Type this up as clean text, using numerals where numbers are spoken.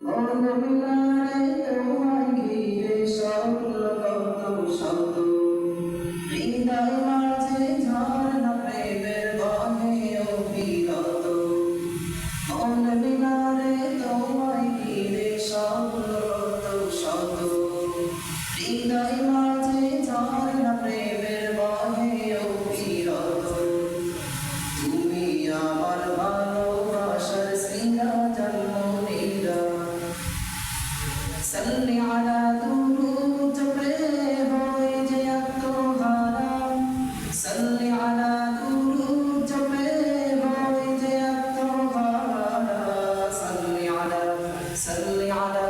মিনারে তোমায় ঘিরে স্বপ্ন কত শত, হৃদয় মাঝে ঝর্ণা প্রেমের বহে অবিরত। মিনারে তোমায় ঘিরে স্বপ্ন কত শত, হৃদয় মাঝে ঝর্ণা প্রেমের বহে অবিরত। তুমি আমার ভালোবাসার সিরা জন্মদিরা, সাল্লি আলা দুরুদ প্রেম হয়ে যে আত্মহারা, সাল্লি আলা দুরুদ প্রেম হয়ে যে আত্মহারা, সাল্লি আলা